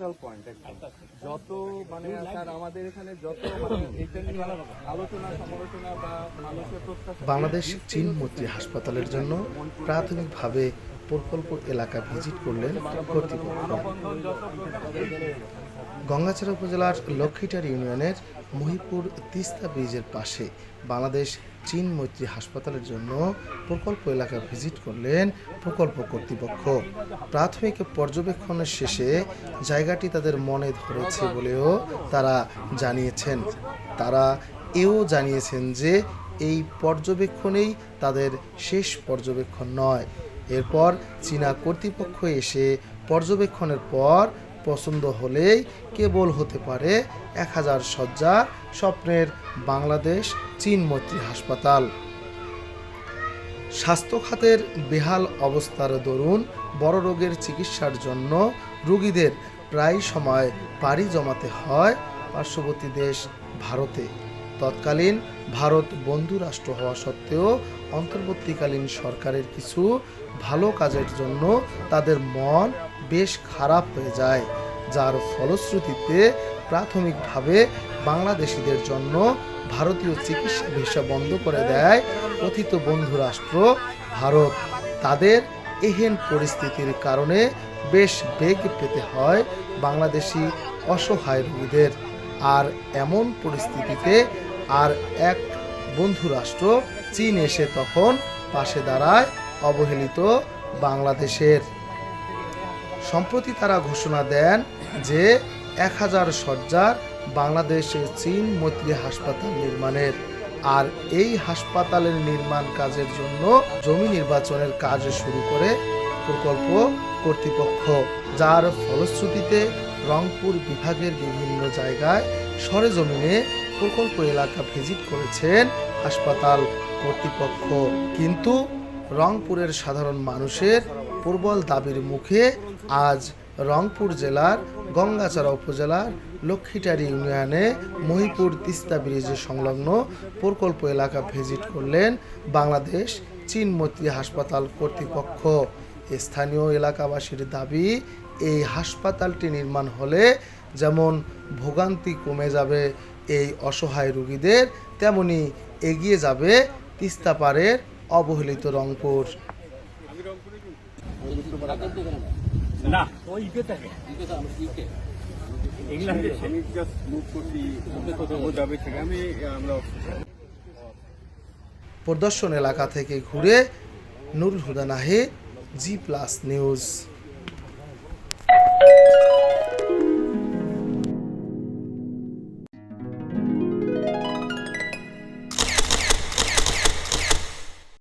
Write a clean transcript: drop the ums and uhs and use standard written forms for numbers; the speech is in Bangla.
যত মানে স্যার আমাদের এখানে যত মানে এটা নিয়ে আলোচনা সমালোচনা বা মানুষের প্রত্যাশা বাংলাদেশ চীন মৈত্রী হাসপাতালের জন্য প্রাথমিকভাবে প্রকল্প এলাকা ভিজিট করলেন কর্তৃপক্ষ। গঙ্গাচড়া উপজেলার লক্ষ্মীটার ইউনিয়নের মহিপুর তিস্তা ব্রিজের পাশে বাংলাদেশ চীন মৈত্রী হাসপাতালের জন্য প্রকল্প এলাকা ভিজিট করলেন প্রকল্প কর্তৃপক্ষ। প্রাথমিক পর্যবেক্ষণের শেষে জায়গাটি তাদের মনে ধরেছে বলেও তারা জানিয়েছেন। তারা এও জানিয়েছেন যে এই পর্যবেক্ষণেই তাদের শেষ পর্যবেক্ষণ নয়। এরপর চীনা কর্তৃপক্ষ এসে পর্যবেক্ষণের পর পছন্দ হলেই কেবল হতে পারে 1000 শয্যার স্বপ্নের বাংলাদেশ চীন মৈত্রী হাসপাতাল। স্বাস্থ্য খাতের বেহাল অবস্থার দরুন বড় রোগের চিকিৎসার জন্য রোগীদের প্রায় সময় পাড়ি জমাতে হয় পার্শ্ববর্তী দেশ ভারতে। তৎকালীন ভারত বন্ধু রাষ্ট্র হওয়া সত্ত্বেও অন্তর্বর্তীকালীন সরকারের কিছু ভালো কাজের জন্য তাদের মন বেশ খারাপ হয়ে যায়, যার ফলশ্রুতিতে প্রাথমিকভাবে বাংলাদেশিদের জন্য ভারতীয় চিকিৎসা ভিসা বন্ধ করে দেয় কথিত বন্ধু রাষ্ট্র ভারত। তাদের এহেন পরিস্থিতির কারণে বেশ বেগ পেতে হয় বাংলাদেশি অসহায় রোগীদের। আর এমন পরিস্থিতিতে আর এক বন্ধু রাষ্ট্র চীন এসে তখন পাশে দাঁড়ায় অবহেলিত বাংলাদেশের। সম্প্রতি তারা ঘোষণা দেন যে 1000 শয্যার বাংলাদেশে চীন মৈত্রী হাসপাতাল নির্মাণের। আর এই হাসপাতালের নির্মাণ কাজের জন্য জমি নির্বাচনের কাজ শুরু করে প্রকল্প কর্তৃপক্ষ, যার ফলশ্রুতিতে রংপুর বিভাগের বিভিন্ন জায়গায় সরেজমিনে প্রকল্প এলাকা ভিজিট করেছেন হাসপাতাল কর্তৃপক্ষ। কিন্তু রংপুরের সাধারণ মানুষের প্রবল দাবির মুখে আজ রংপুর জেলার গঙ্গাচড়া উপজেলার লক্ষ্মীটারি ইউনিয়নে মহিপুর তিস্তা ব্রিজের সংলগ্ন প্রকল্প এলাকা ভিজিট করলেন বাংলাদেশ চীন মৈত্রী হাসপাতাল কর্তৃপক্ষ। স্থানীয় এলাকাবাসীর দাবি, এই হাসপাতালটি নির্মাণ হলে যেমন ভোগান্তি কমে যাবে এই অসহায় রোগীদের, তেমনি এগিয়ে যাবে তিস্তা পাড়ের অবহেলিত রংপুর। প্রদর্শন এলাকা থেকে ঘুরে নুরুল হুদা নাহিদ, জি+ নিউজ।